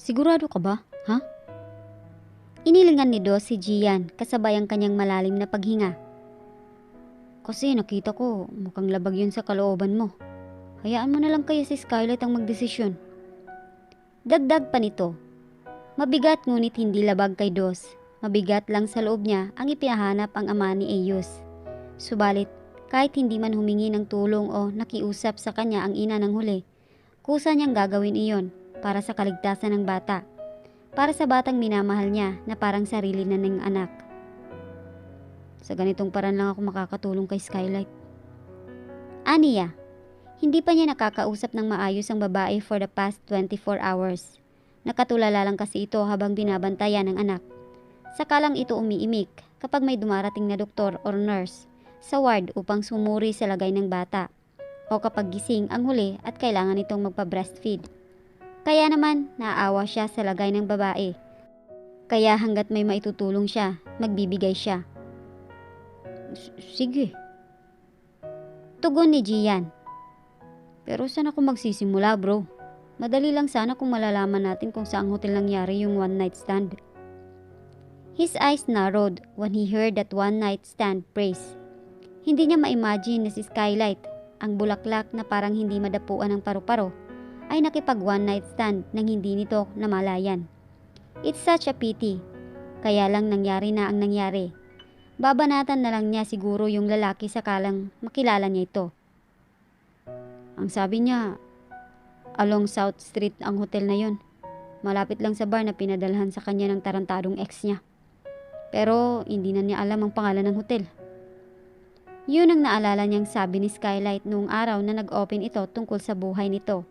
Sigurado ka ba? Ha? Inilingan ni Dos si Gian kasabay ang kanyang malalim na paghinga. Kasi nakita ko mukhang labag yun sa kalooban mo. Hayaan mo na lang kaya si Scarlett ang magdesisyon. Dagdag pa nito. Mabigat ngunit hindi labag kay Dos. Mabigat lang sa loob niya ang ipinahanap ang ama ni Eus. Subalit, kahit hindi man humingi ng tulong o nakiusap sa kanya ang ina ng huli, kusa niyang gagawin iyon para sa kaligtasan ng bata. Para sa batang minamahal niya na parang sarili na ng anak. Sa ganitong paraan lang ako makakatulong kay Skylight. Aniya, hindi pa niya nakakausap ng maayos ang babae for the past 24 hours. Nakatulala lang kasi ito habang binabantayan ng anak. Saka lang ito umiimik kapag may dumarating na doktor or nurse sa ward upang sumuri sa lagay ng bata o kapag gising ang huli at kailangan itong magpa-breastfeed. Kaya naman naaawa siya sa lagay ng babae. Kaya hanggat may maitutulong siya, magbibigay siya. Sige. Tugon ni Gian. Pero saan ako magsisimula, bro? Madali lang sana kung malalaman natin kung saang hotel nangyari yung one night stand. His eyes narrowed when he heard that one night stand phrase. Hindi niya ma-imagine na si Skylight, ang bulaklak na parang hindi madapuan ng paru-paro, ay nakipag one night stand nang hindi nito namalayan. It's such a pity. Kaya lang nangyari na ang nangyari. Babanatan na lang niya siguro yung lalaki sakalang makilala niya ito. Ang sabi niya, along South Street ang hotel na yon. Malapit lang sa bar na pinadalhan sa kanya ng tarantadong ex niya. Pero hindi na niya alam ang pangalan ng hotel. Yun ang naalala niyang sabi ni Skylight noong araw na nag-open ito tungkol sa buhay nito.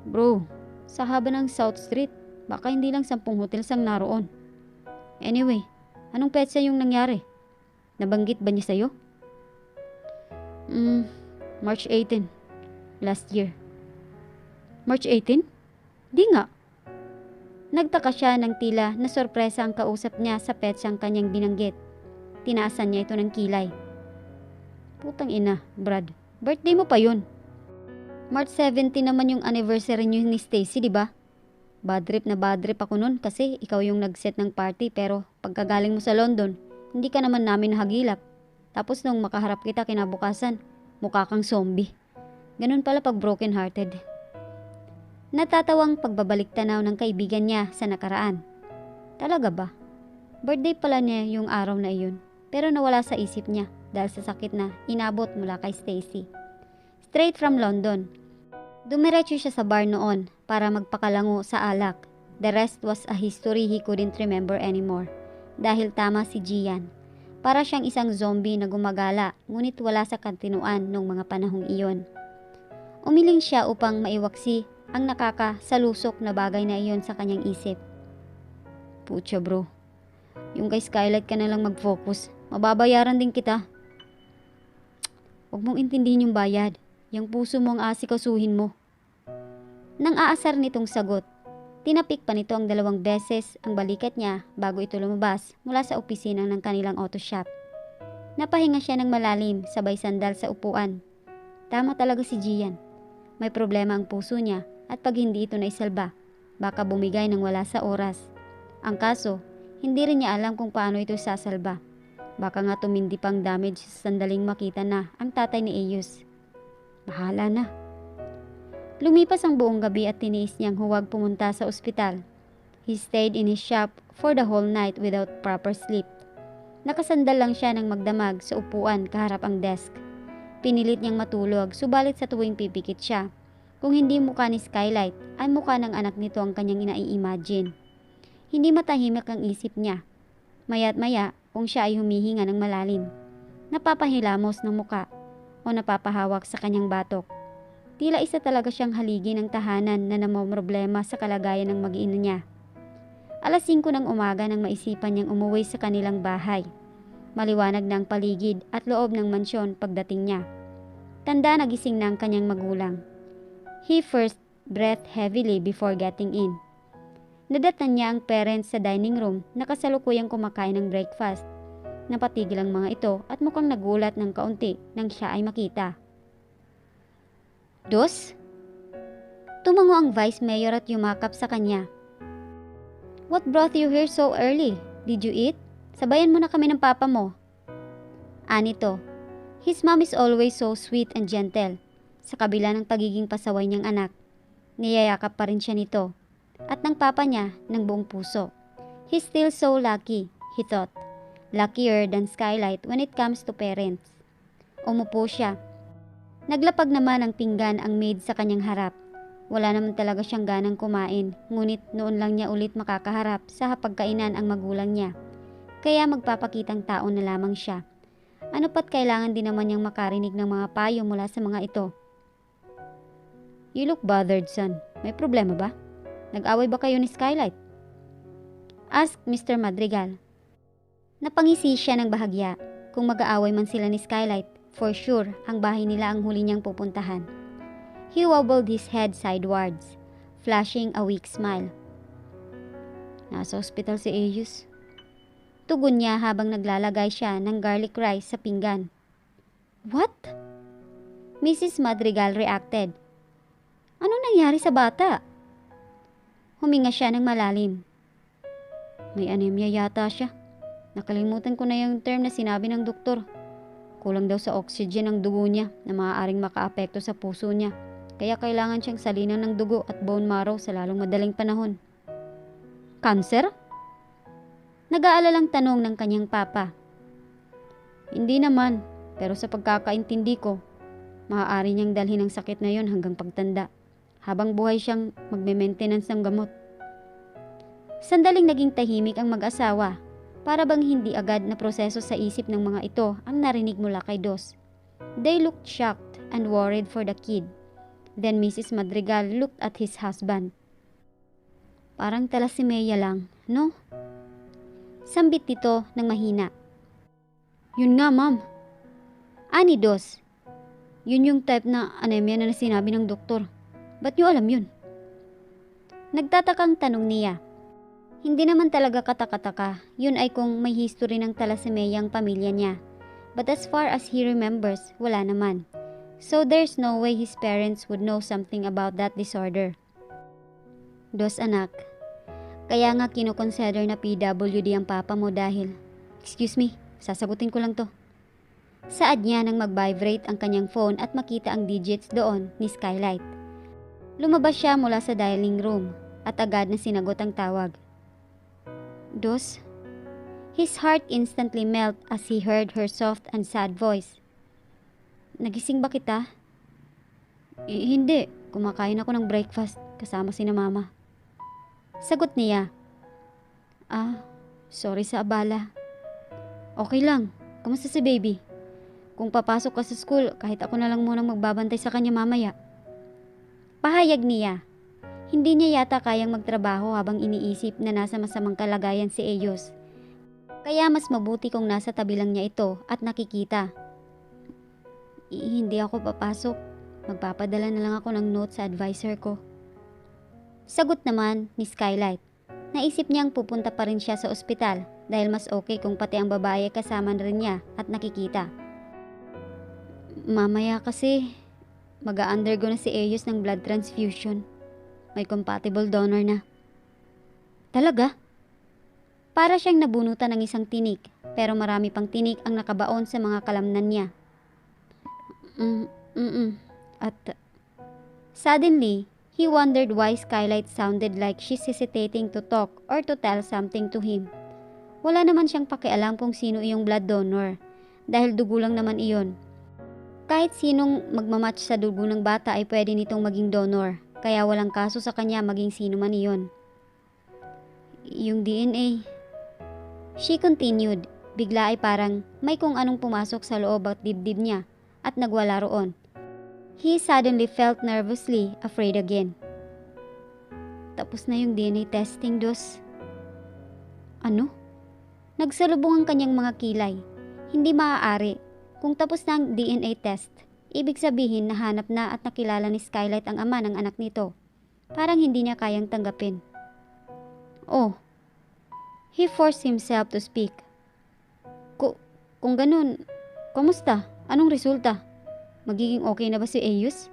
Bro, sa haba ng South Street, baka hindi lang 10 hotels ang naroon. Anyway, anong petsa yung nangyari? Nabanggit ba niya sa'yo? March 18, last year. March 18? Di nga. Nagtaka siya ng tila na sorpresa ang kausap niya sa petsang kanyang binanggit. Tinaasan niya ito ng kilay. Putang ina, Brad. Birthday mo pa yun. March 17 naman yung anniversary niyo ni Stacy, di ba? Bad trip na bad trip ako nun kasi ikaw yung nag-set ng party pero pagkagaling mo sa London, hindi ka naman namin nahagilap. Tapos nung makaharap kita kinabukasan, mukha kang zombie. Ganun pala pag broken hearted. Natatawang pagbabalik tanaw ng kaibigan niya sa nakaraan. Talaga ba? Birthday pala niya yung araw na iyon pero nawala sa isip niya dahil sa sakit na inabot mula kay Stacy. Straight from London. Dumiretso siya sa bar noon para magpakalango sa alak. The rest was a history he couldn't remember anymore. Dahil tama si Gian. Para siyang isang zombie na gumagala ngunit wala sa kantinuan nung mga panahong iyon. Umiling siya upang maiwaksi ang nakakasalusok na bagay na iyon sa kanyang isip. Pucha bro, yung kay Skylight ka na lang mag-focus. Mababayaran din kita. Huwag mong intindihin yung bayad. Yung puso mo ang asikasuhin mo. Nang aasar nitong sagot, tinapik pa nito ang 2 beses ang balikat niya bago ito lumabas mula sa opisina ng kanilang auto shop. Napahinga siya ng malalim sabay sandal sa upuan. Tama talaga si Gian. May problema ang puso niya at pag hindi ito naisalba, baka bumigay ng wala sa oras. Ang kaso, hindi rin niya alam kung paano ito sasalba. Baka nga tumindi pang damage sa sandaling makita na ang tatay ni Eus. Bahala na. Lumipas ang buong gabi at tiniis niyang huwag pumunta sa ospital. He stayed in his shop for the whole night without proper sleep. Nakasandal lang siya ng magdamag sa upuan kaharap ang desk. Pinilit niyang matulog subalit sa tuwing pipikit siya. Kung hindi mukha ni Skylight, ay mukha ng anak nito ang kanyang inai-imagine. Hindi matahimik ang isip niya. Maya't maya kung siya ay humihinga ng malalim. Napapahilamos ng muka o napapahawak sa kanyang batok. Tila isa talaga siyang haligi ng tahanan na namomroblema sa kalagayan ng mag-ina niya. Alas 5 ng umaga nang maisipan niyang umuwi sa kanilang bahay. Maliwanag na ang paligid at loob ng mansyon pagdating niya. Tanda nagising na ang kanyang magulang. He first breathed heavily before getting in. Nadatnan niya ang parents sa dining room na kasalukuyang kumakain ng breakfast. Napatigil ang mga ito at mukhang nagulat ng kaunti nang siya ay makita. Dos? Tumango ang vice mayor at yumakap sa kanya. What brought you here so early? Did you eat? Sabayan mo na kami ng papa mo. Anito. His mom is always so sweet and gentle. Sa kabila ng pagiging pasaway niyang anak, niyayakap pa rin siya nito. At ng papa niya ng buong puso. He's still so lucky, he thought. Luckier than Skylight when it comes to parents. Umupo siya. Naglapag naman ang pinggan ang maid sa kanyang harap. Wala naman talaga siyang ganang kumain, ngunit noon lang niya ulit makakaharap sa hapagkainan ang magulang niya. Kaya magpapakitang tao na lamang siya. Ano pat kailangan din naman niyang makarinig ng mga payo mula sa mga ito. You look bothered, son. May problema ba? Nag-away ba kayo ni Skylight? Asked Mr. Madrigal. Napangisi siya ng bahagya. Kung mag-aaway man sila ni Skylight, for sure, ang bahay nila ang huli niyang pupuntahan. He wobbled his head sidewards, flashing a weak smile. Nasa ospital si Ayus. Tugon niya habang naglalagay siya ng garlic rice sa pinggan. What? Mrs. Madrigal reacted. Anong nangyari sa bata? Huminga siya ng malalim. May anemia yata siya. Nakalimutan ko na yung term na sinabi ng doktor. Kulang daw sa oxygen ang dugo niya na maaaring makaapekto sa puso niya. Kaya kailangan siyang salinan ng dugo at bone marrow sa lalong madaling panahon. Cancer? Nag-aalalang tanong ng kanyang papa. Hindi naman, pero sa pagkakaintindi ko, maaari niyang dalhin ang sakit na yon hanggang pagtanda. Habang buhay siyang magme-maintenance ng gamot. Sandaling naging tahimik ang mag-asawa. Para bang hindi agad na proseso sa isip ng mga ito ang narinig mula kay Dos. They looked shocked and worried for the kid. Then Mrs. Madrigal looked at his husband. Parang thalassemia lang, no? Sambit nito ng mahina. Yun nga, ma'am. Ani Dos. Yun yung type na anemia na sinabi ng doktor. Ba't niyo alam yun? Nagtatakang tanong niya. Hindi naman talaga katakataka, yun ay kung may history ng thalassemia ang pamilya niya. But as far as he remembers, wala naman. So there's no way his parents would know something about that disorder. Dos anak, kaya nga kinukonsider na PWD ang papa mo dahil, excuse me, sasagutin ko lang to. Saad niya nang mag-vibrate ang kanyang phone at makita ang digits doon ni Skylight. Lumabas siya mula sa dialing room at agad na sinagot ang tawag. Dos? His heart instantly melt as he heard her soft and sad voice. Nagising ba kita? Hindi. Kumakain ako ng breakfast kasama si na mama. Sagot niya. Sorry sa abala. Okay lang. Kamusta si baby? Kung papasok ka sa school, kahit ako na lang munang magbabantay sa kanya mamaya. Pahayag niya. Hindi niya yata kayang magtrabaho habang iniisip na nasa masamang kalagayan si Ayos. Kaya mas mabuti kung nasa tabi lang niya ito at nakikita. Hindi ako papasok. Magpapadala na lang ako ng note sa advisor ko. Sagot naman ni Skylight. Naisip niyang pupunta pa rin siya sa ospital dahil mas okay kung pati ang babae kasama rin niya at nakikita. Mamaya kasi mag-a-undergo na si Ayos ng blood transfusion. May compatible donor na. Talaga? Para siyang nabunutan ng isang tinik, pero marami pang tinik ang nakabaon sa mga kalamnan niya. At suddenly, he wondered why Skylight sounded like she's hesitating to talk or to tell something to him. Wala naman siyang pakialam kung sino iyong blood donor, dahil dugo lang naman iyon. Kahit sinong magmamatch sa dugo ng bata ay pwede nitong maging donor. Kaya walang kaso sa kanya maging sino man iyon. Yung DNA. She continued. Bigla ay parang may kung anong pumasok sa loob at dibdib niya at nagwala roon. He suddenly felt nervously afraid again. Tapos na yung DNA testing, Dos. Ano? Nagsalubong ang kanyang mga kilay. Hindi maaari. Kung tapos na ang DNA test, ibig sabihin nahanap na at nakilala ni Skylight ang ama ng anak nito. Parang hindi niya kayang tanggapin. Oh. He forced himself to speak. Kung ganun, kamusta? Anong resulta? Magiging okay na ba si Ayus?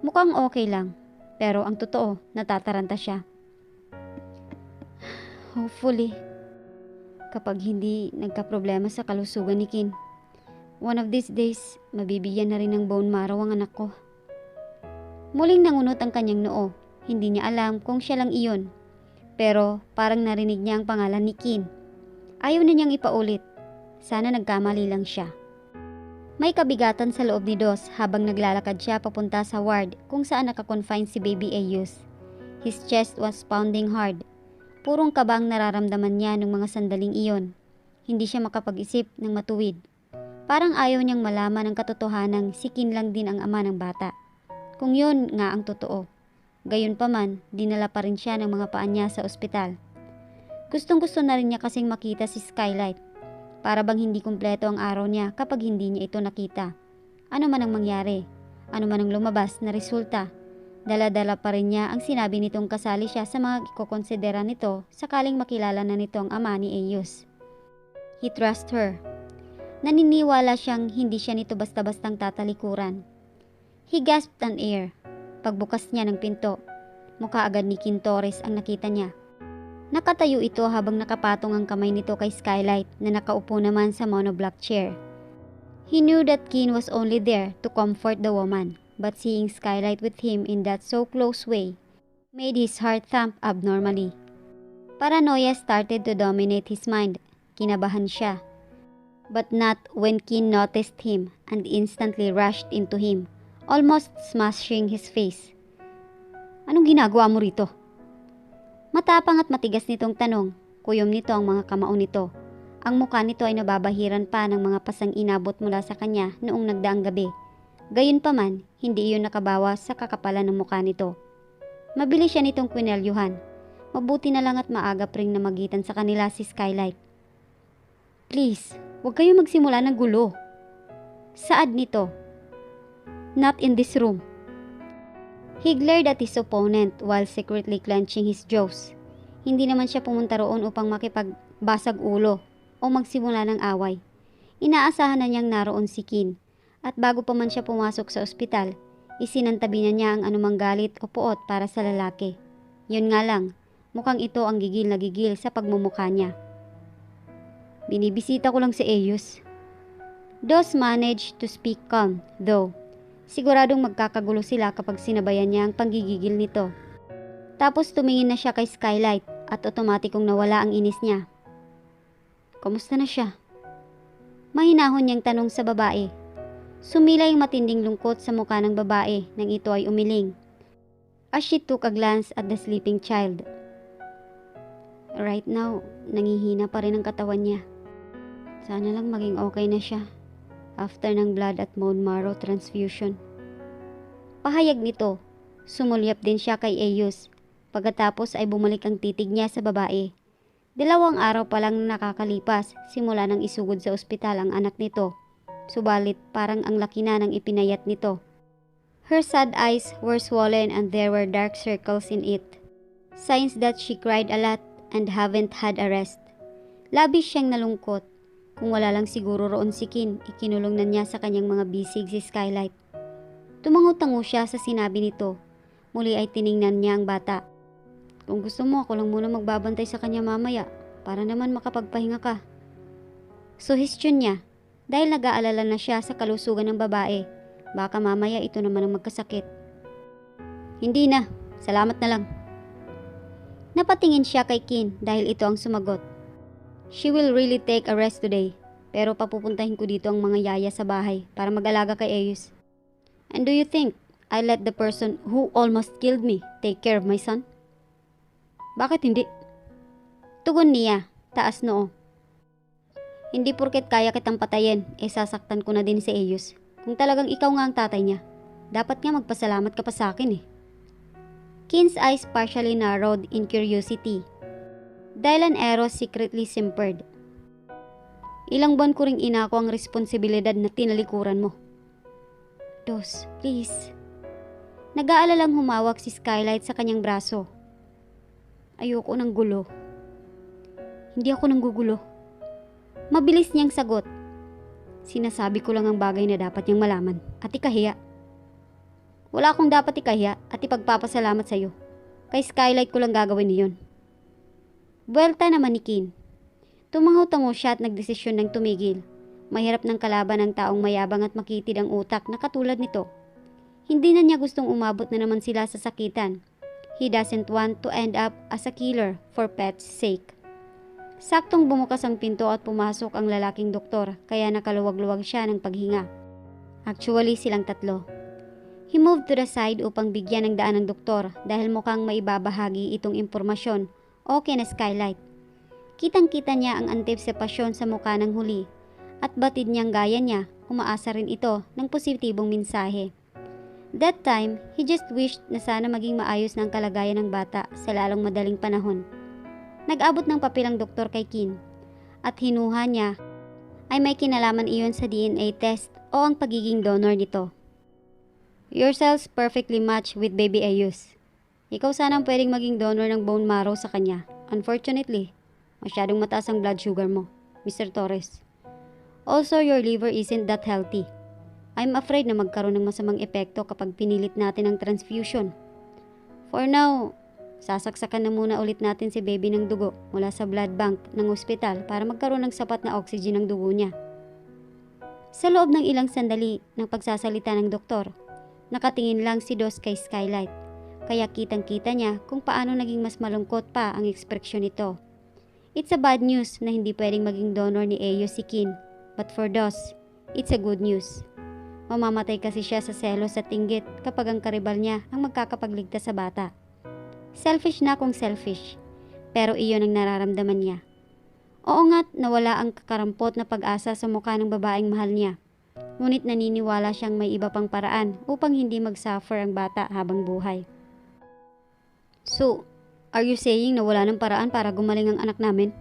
Mukhang okay lang. Pero ang totoo, natataranta siya. Hopefully, kapag hindi nagka-problema sa kalusugan ni Kin, one of these days, mabibigyan na rin ng bone marrow ang anak ko. Muling nangunot ang kanyang noo. Hindi niya alam kung siya lang iyon. Pero parang narinig niya ang pangalan ni Kin. Ayaw na niyang ipaulit. Sana nagkamali lang siya. May kabigatan sa loob ni Dos habang naglalakad siya papunta sa ward kung saan nakakonfine si Baby Ayus. His chest was pounding hard. Purong kaba ang nararamdaman niya nung mga sandaling iyon. Hindi siya makapag-isip ng matuwid. Parang ayaw niyang malaman ang katotohanang si Kin lang din ang ama ng bata. Kung yun nga ang totoo. Gayunpaman, dinala pa rin siya ng mga paa niya sa ospital. Gustong-gusto na rin niya kasing makita si Skylight. Para bang hindi kumpleto ang araw niya kapag hindi niya ito nakita. Ano man ang mangyari, ano man ang lumabas na resulta, dala-dala pa rin niya ang sinabi nitong kasali siya sa mga ikokonsidera nito sakaling makilala na nito ang ama ni Ayus. He trusts her. Naniniwala siyang hindi siya nito basta-bastang tatalikuran. He gasped an air. Pagbukas niya ng pinto, mukha agad ni Kin Torres ang nakita niya. Nakatayo ito habang nakapatong ang kamay nito kay Skylight na nakaupo naman sa monoblock chair. He knew that Kin was only there to comfort the woman, but seeing Skylight with him in that so close way made his heart thump abnormally. Paranoia started to dominate his mind. Kinabahan siya. But not when Kin noticed him and instantly rushed into him, almost smashing his face. Anong ginagawa mo rito? Matapang at matigas nitong tanong, kuyom nito ang mga kamao nito. Ang mukha nito ay nababahiran pa ng mga pasang inabot mula sa kanya noong nagdaang gabi. Gayunpaman, hindi iyon nakabawas sa kakapalan ng mukha nito. Mabilis siya nitong kwinelyuhan. Mabuti na lang at maagap ring namagitan sa kanila si Skylight. Please, huwag kayo magsimula ng gulo. Saad nito. Not in this room. He glared at his opponent while secretly clenching his jaws. Hindi naman siya pumunta roon upang makipagbasag ulo o magsimula ng away. Inaasahan na niyang naroon si Kin at bago pa man siya pumasok sa ospital, isinantabi na niya ang anumang galit o puot para sa lalaki. Yun nga lang, mukhang ito ang gigil na gigil sa pagmumukha niya. Binibisita ko lang si Ayus. Dos managed to speak calm, though. Siguradong magkakagulo sila kapag sinabayan niya ang panggigigil nito. Tapos tumingin na siya kay Skylight at otomatikong nawala ang inis niya. Kumusta na siya? Mahinahon niyang tanong sa babae. Sumilay ang matinding lungkot sa mukha ng babae nang ito ay umiling. As she took a glance at the sleeping child. Right now, nangihina pa rin ang katawan niya. Sana lang maging okay na siya. After ng blood at bone marrow transfusion. Pahayag nito, sumulyap din siya kay Ayus. Pagkatapos ay bumalik ang titig niya sa babae. 2 araw pa lang nakakalipas simula nang isugod sa ospital ang anak nito. Subalit parang ang laki na ng ipinayat nito. Her sad eyes were swollen and there were dark circles in it. Signs that she cried a lot and haven't had a rest. Labis siyang nalungkot. Kung wala lang siguro roon si Kin, ikinulong na niya sa kanyang mga bisig si Skylight. Tumango-tango siya sa sinabi nito. Muli ay tiningnan niya ang bata. Kung gusto mo, ako lang muna magbabantay sa kanya mamaya para naman makapagpahinga ka. Suhestyon niya dahil nag-aalala na siya sa kalusugan ng babae. Baka mamaya ito naman ang magkasakit. Hindi na, salamat na lang. Napatingin siya kay Kin dahil ito ang sumagot. She will really take a rest today, pero papupuntahin ko dito ang mga yaya sa bahay para mag-alaga kay Ayus. And do you think I let the person who almost killed me take care of my son? Bakit hindi? Tugon niya, taas noo. Hindi porket kaya kitang patayin, sasaktan ko na din si Ayus. Kung talagang ikaw nga ang tatay niya, dapat nga magpasalamat ka pa sa akin eh. Kin's eyes partially narrowed in curiosity. Dahil ang Eros secretly simpered. Ilang buwan ko ring inako ang responsibilidad na tinalikuran mo. Dos, please. Nag-aalalang humawak si Skylight sa kanyang braso. Ayoko ng gulo. Hindi ako nanggugulo. Mabilis niyang sagot. Sinasabi ko lang ang bagay na dapat niyang malaman at ikahiya. Wala akong dapat ikahiya at ipagpapasalamat sa'yo. Kay Skylight ko lang gagawin niyon. Buwelta naman ni Kin. Tumango-tango siya at nagdesisyon ng tumigil. Mahirap ng kalaban ng taong mayabang at makitid ang utak na katulad nito. Hindi na niya gustong umabot na naman sila sa sakitan. He doesn't want to end up as a killer for pet's sake. Saktong bumukas ang pinto at pumasok ang lalaking doktor, kaya nakaluwag-luwag siya ng paghinga. Actually, silang tatlo. He moved to the side upang bigyan ng daan ng doktor dahil mukhang maibabahagi itong impormasyon o kina Skylight. Kitang-kita niya ang antisipasyon sa mukha ng huli at batid niyang gaya niya, umaasa rin ito ng positibong mensahe. That time, he just wished na sana maging maayos na ang kalagayan ng bata sa lalong madaling panahon. Nag-abot ng papel ang doktor kay Kin at hinuha niya ay may kinalaman iyon sa DNA test o ang pagiging donor nito. Your cells perfectly match with baby Ayus. Ikaw sana ang pwedeng maging donor ng bone marrow sa kanya. Unfortunately, masyadong mataas ang blood sugar mo, Mr. Torres. Also, your liver isn't that healthy. I'm afraid na magkaroon ng masamang epekto kapag pinilit natin ang transfusion. For now, sasaksakan na muna ulit natin si baby ng dugo mula sa blood bank ng ospital para magkaroon ng sapat na oxygen ng dugo niya. Sa loob ng ilang sandali ng pagsasalita ng doktor, nakatingin lang si Dos kay Skylight, kaya kitang-kita niya kung paano naging mas malungkot pa ang ekspresyon nito. It's a bad news na hindi pwedeng maging donor ni Eyo si Kin, but for Dos, it's a good news. Mamamatay kasi siya sa selos at inggit kapag ang karibal niya ang magkakapagligtas sa bata. Selfish na kung selfish, pero iyon ang nararamdaman niya. Oo nga't nawala ang kakarampot na pag-asa sa mukha ng babaeng mahal niya. Ngunit naniniwala siyang may iba pang paraan upang hindi mag-suffer ang bata habang buhay. So, are you saying na wala ng paraan para gumaling ang anak namin?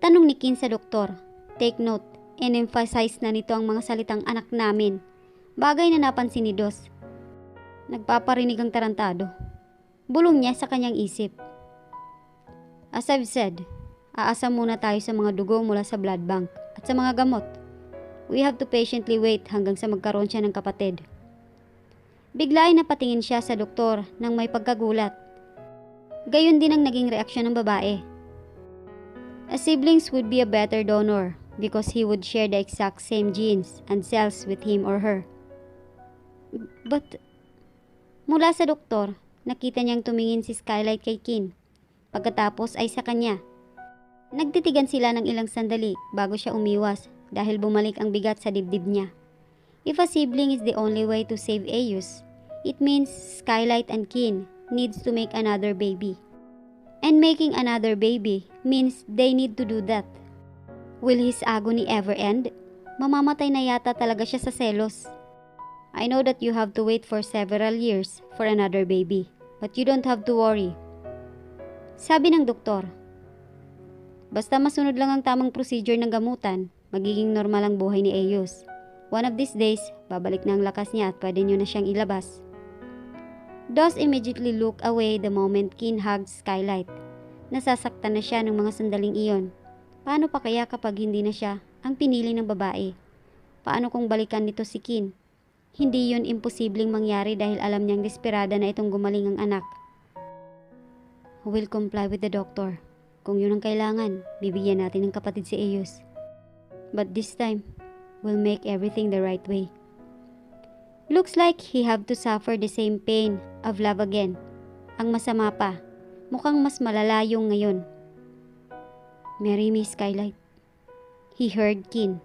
Tanong ni Kin sa doktor. Take note. In-emphasize na nito ang mga salitang anak namin. Bagay na napansin ni Dos. Nagpaparinig ang tarantado. Bulong niya sa kanyang isip. As I've said, aasa muna tayo sa mga dugo mula sa blood bank at sa mga gamot. We have to patiently wait hanggang sa magkaroon siya ng kapatid. Bigla ay napatingin siya sa doktor nang may pagkagulat. Gayon din ang naging reaksyon ng babae. A siblings would be a better donor because he would share the exact same genes and cells with him or her. But, mula sa doktor, nakita niyang tumingin si Skylight kay Kin. Pagkatapos ay sa kanya. Nagtitigan sila ng ilang sandali bago siya umiwas dahil bumalik ang bigat sa dibdib niya. If a sibling is the only way to save Ayus, it means Skylight and Kin needs to make another baby. And making another baby means they need to do that. Will his agony ever end? Mamamatay na yata talaga siya sa selos. I know that you have to wait for several years for another baby, but you don't have to worry. Sabi ng doktor, basta masunod lang ang tamang procedure ng gamutan, magiging normal ang buhay ni Ayus. One of these days, babalik na ang lakas niya at pwede niyo na siyang ilabas. Dos immediately looked away the moment Kin hugged Skylight. Nasasaktan na siya ng mga sandaling iyon. Paano pa kaya kapag hindi na siya ang pinili ng babae? Paano kung balikan nito si Kin? Hindi yun imposibleng mangyari dahil alam niyang desperada na itong gumaling ang anak. We'll comply with the doctor. Kung yun ang kailangan, bibigyan natin ng kapatid si Ayus. But this time, we'll make everything the right way. Looks like he have to suffer the same pain of love again. Ang masama pa, mukhang mas malala yung ngayon. Marry me, Skylight. He heard Kin.